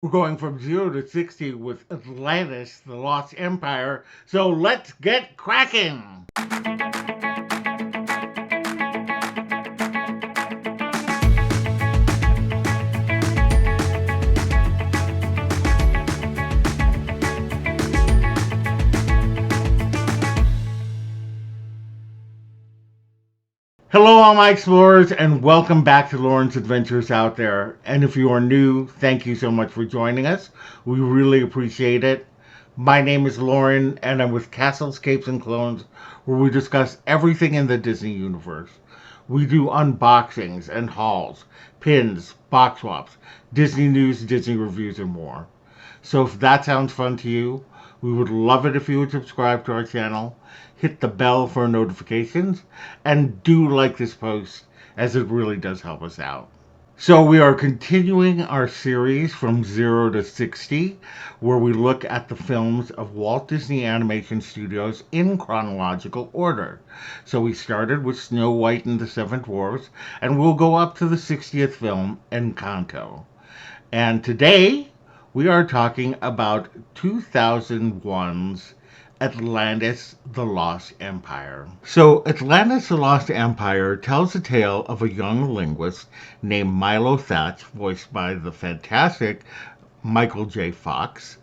We're going from 0 to 60 with Atlantis, the Lost Empire. So let's get cracking! Hello, all my explorers, and welcome back to Loren's Adventures Out There. And if you are new, thank you so much for joining us. We really appreciate it. My name is Loren, and I'm with Castles, Capes, and Clones, where we discuss everything in the Disney universe. We do unboxings and hauls, pins, box swaps, Disney news, Disney reviews, and more. So if that sounds fun to you, we would love it if you would subscribe to our channel, hit the bell for notifications, and do like this post, as it really does help us out. So we are continuing our series from 0 to 60, where we look at the films of Walt Disney Animation Studios in chronological order. So we started with Snow White and the Seven Dwarfs, and we'll go up to the 60th film, Encanto. And today, we are talking about 2001's Atlantis, the Lost Empire. So, Atlantis, the Lost Empire tells the tale of a young linguist named Milo Thatch, voiced by the fantastic Michael J. Fox,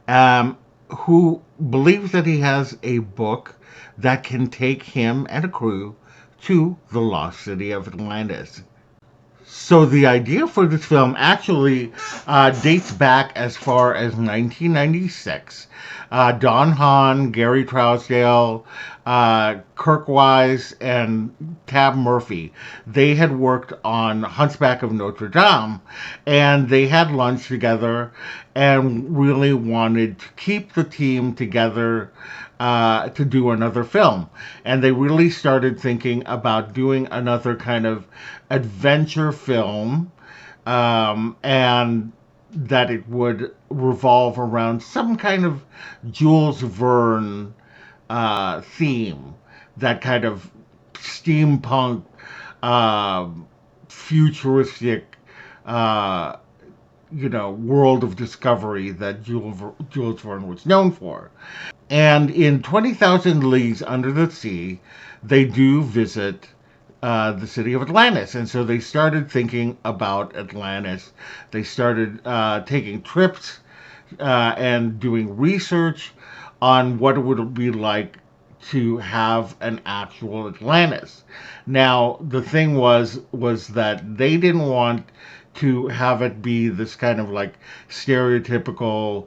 who believes that he has a book that can take him and a crew to the lost city of Atlantis. So the idea for this film actually dates back as far as 1996. Don Hahn, Gary Trousdale, Kirk Wise, and Tab Murphy, they had worked on Hunchback of Notre Dame, and they had lunch together and really wanted to keep the team together to do another film. And they really started thinking about doing another kind of adventure film, and that it would revolve around some kind of Jules Verne theme, that kind of steampunk, futuristic, world of discovery that Jules Verne was known for. And in 20,000 Leagues Under the Sea, they do visit the city of Atlantis. And so they started thinking about Atlantis. They started taking trips and doing research on what it would be like to have an actual Atlantis. Now, the thing was that they didn't want to have it be this kind of like stereotypical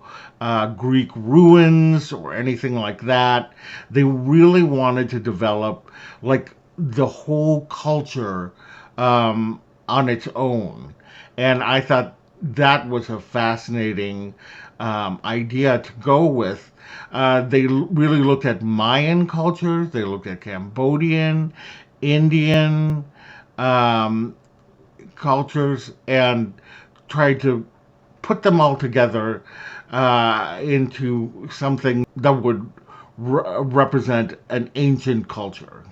Greek ruins or anything like that. They really wanted to develop like the whole culture on its own. And I thought that was a fascinating idea to go with. They really looked at Mayan cultures, they looked at Cambodian, Indian cultures, and tried to put them all together into something that would represent an ancient culture.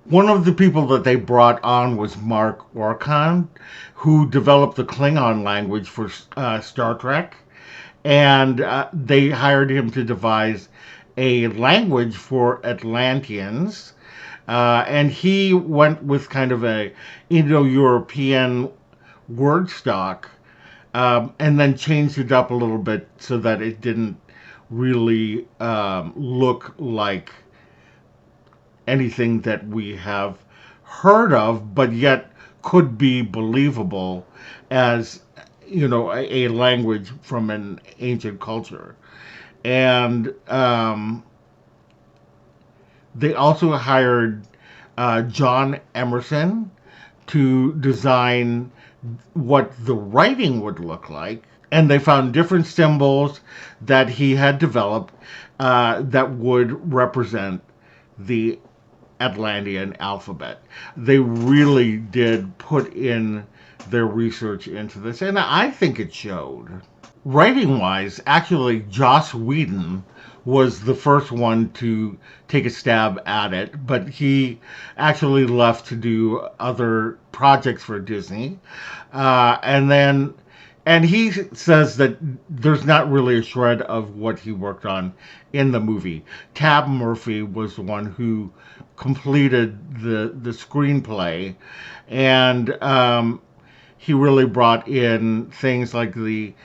One of the people that they brought on was Mark Orcon, who developed the Klingon language for Star Trek. And they hired him to devise a language for Atlanteans. And he went with kind of a Indo-European word stock, and then changed it up a little bit so that it didn't really look like anything that we have heard of, but yet could be believable as, a language from an ancient culture. And they also hired John Emerson to design what the writing would look like. And they found different symbols that he had developed that would represent the Atlantean alphabet. They really did put in their research into this, and I think it showed. Writing-wise, actually, Joss Whedon was the first one to take a stab at it, but he actually left to do other projects for Disney. And then And he says that there's not really a shred of what he worked on in the movie. Tab Murphy was the one who completed the screenplay, and he really brought in things like the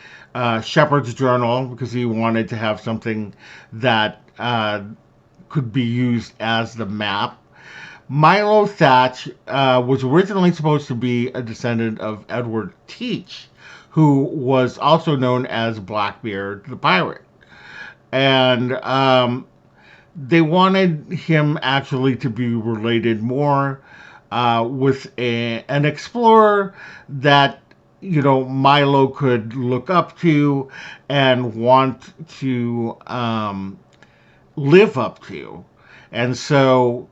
Shepherd's Journal because he wanted to have something that could be used as the map. Milo Thatch was originally supposed to be a descendant of Edward Teach, who was also known as Blackbeard the Pirate. And they wanted him actually to be related more with an explorer that Milo could look up to and want to live up to. And so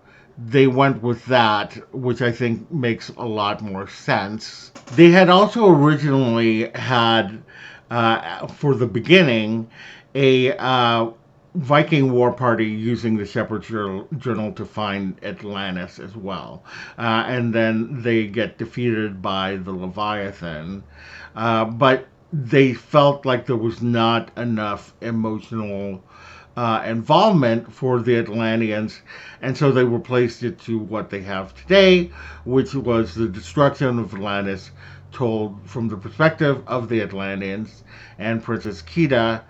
they went with that, which I think makes a lot more sense. They had also originally had, for the beginning, a Viking war party using the Shepherd's Journal to find Atlantis as well. And then they get defeated by the Leviathan. But they felt like there was not enough emotional involvement for the Atlanteans, and so they replaced it to what they have today, which was the destruction of Atlantis told from the perspective of the Atlanteans and Princess Kida,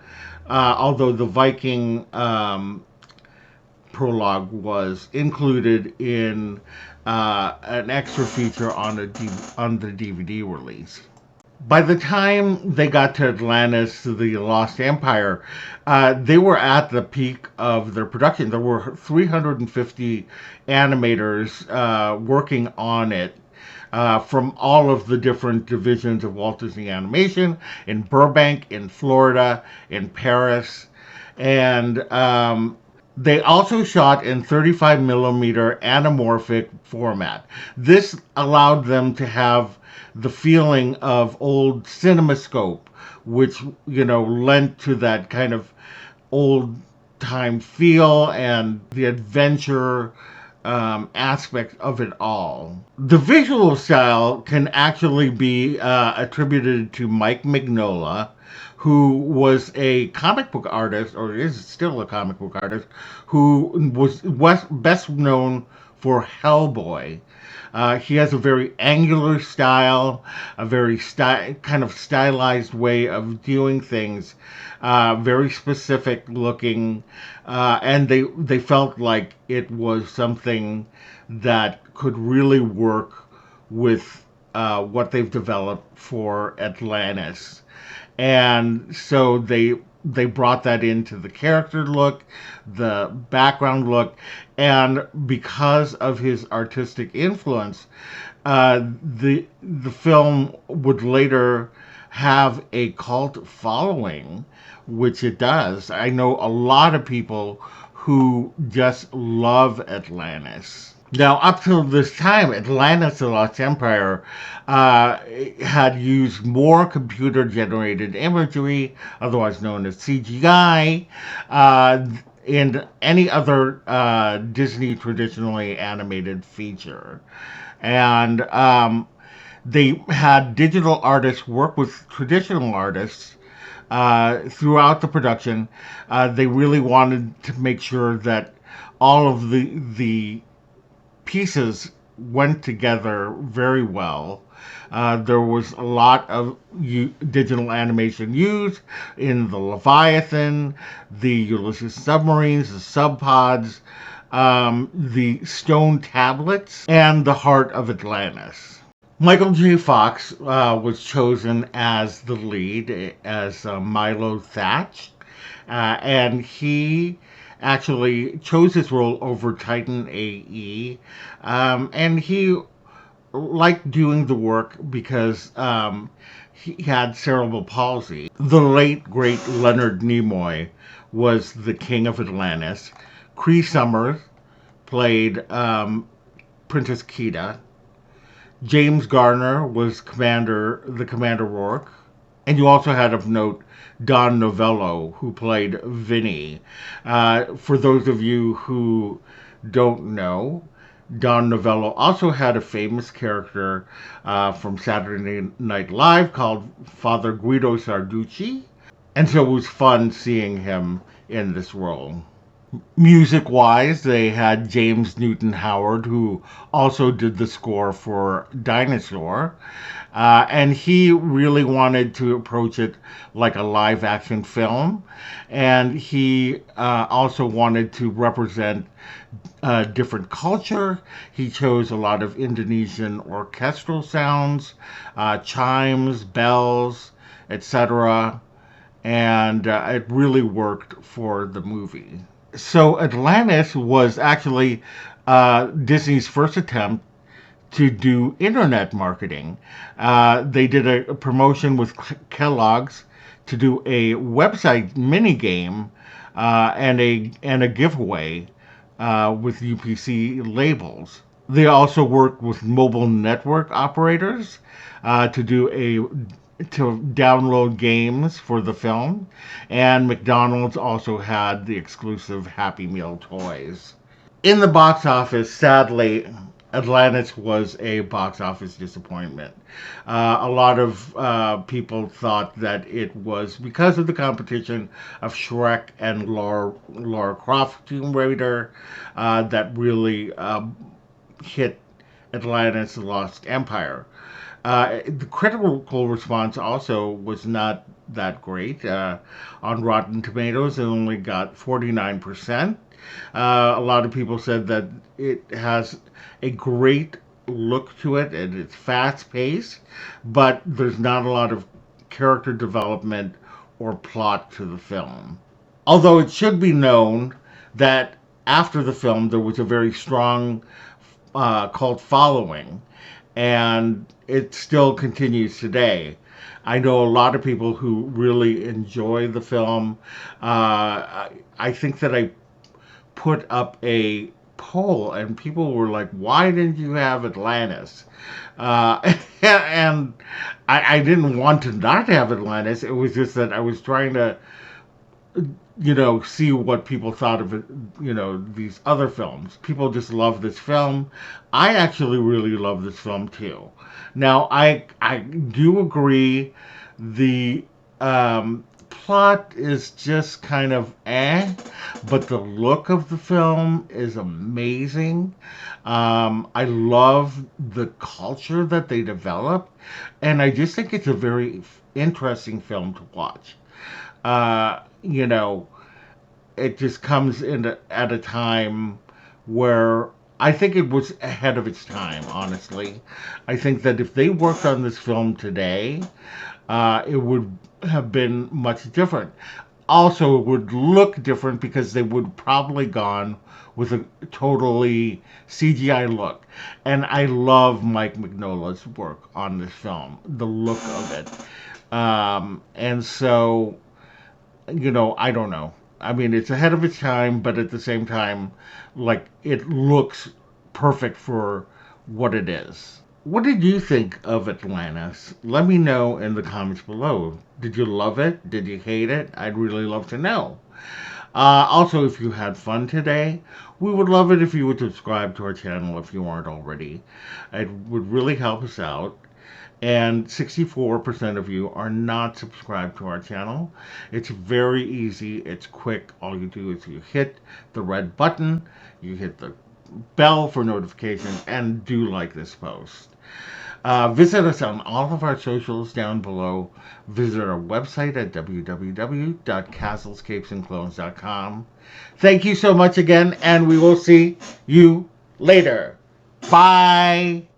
although the Viking prologue was included in an extra feature on the DVD release. By the time they got to Atlantis, the Lost Empire, they were at the peak of their production. There were 350 animators working on it from all of the different divisions of Walt Disney Animation in Burbank, in Florida, in Paris. And they also shot in 35 millimeter anamorphic format. This allowed them to have the feeling of old CinemaScope, which lent to that kind of old time feel and the adventure aspect of it all. The visual style can actually be attributed to Mike Mignola, who was a comic book artist, or is still a comic book artist, who was best known for Hellboy. He has a very angular style, a very kind of stylized way of doing things, very specific looking, and they felt like it was something that could really work with what they've developed for Atlantis. And so they brought that into the character look, the background look, and because of his artistic influence, the film would later have a cult following, which it does. I know a lot of people who just love Atlantis. Now, up till this time, Atlantis, the Lost Empire, had used more computer-generated imagery, otherwise known as CGI, in any other Disney traditionally animated feature. And they had digital artists work with traditional artists throughout the production. They really wanted to make sure that all of the pieces went together very well. There was a lot of digital animation used in the Leviathan, the Ulysses submarines, the subpods, the stone tablets, and the heart of Atlantis. Michael J. Fox was chosen as the lead, as Milo Thatch, and he actually chose his role over Titan AE, and he liked doing the work because he had cerebral palsy. The late, great Leonard Nimoy was the king of Atlantis. Cree Summers played Princess Kida. James Garner was the Commander Rourke. And you also had of note Don Novello, who played Vinny. For those of you who don't know, Don Novello also had a famous character from Saturday Night Live called Father Guido Sarducci, and so it was fun seeing him in this role. Music wise, they had James Newton Howard, who also did the score for Dinosaur. And he really wanted to approach it like a live action film. And he also wanted to represent different culture. He chose a lot of Indonesian orchestral sounds, chimes, bells, etc. And it really worked for the movie. So Atlantis was actually Disney's first attempt to do internet marketing. They did a promotion with Kellogg's to do a website mini game and a giveaway with UPC labels. They also worked with mobile network operators to download games for the film, and McDonald's also had the exclusive Happy Meal toys. In the box office, sadly, Atlantis was a box office disappointment. A lot of people thought that it was because of the competition of Shrek and Lara Croft Tomb Raider that really hit Atlantis: The Lost Empire. The critical response also was not that great. On Rotten Tomatoes, it only got 49%. A lot of people said that it has a great look to it and it's fast paced, but there's not a lot of character development or plot to the film. Although it should be known that after the film, there was a very strong cult following, and it still continues today. I know a lot of people who really enjoy the film. I think that I put up a poll, and people were like, "Why didn't you have Atlantis?" And I didn't want to not have Atlantis. It was just that I was trying to see what people thought of it, these other films. People just love this film. I actually really love this film too. Now, I do agree the plot is just kind of but the look of the film is amazing. I love the culture that they develop, and I just think it's a very interesting film to watch. You know, it just comes in at a time where I think it was ahead of its time, honestly. I think that if they worked on this film today, it would have been much different. Also, it would look different because they would probably gone with a totally CGI look. And I love Mike Mignola's work on this film, the look of it. And so I don't know. I mean, it's ahead of its time, but at the same time, like, it looks perfect for what it is. What did you think of Atlantis? Let me know in the comments below. Did you love it? Did you hate it? I'd really love to know. Also, if you had fun today, we would love it if you would subscribe to our channel if you aren't already. It would really help us out. And 64% of you are not subscribed to our channel. It's very easy. It's quick. All you do is you hit the red button, you hit the bell for notifications, and do like this post. Visit us on all of our socials down below. Visit our website at www.castlescapesandclones.com. Thank you so much again, and we will see you later. Bye!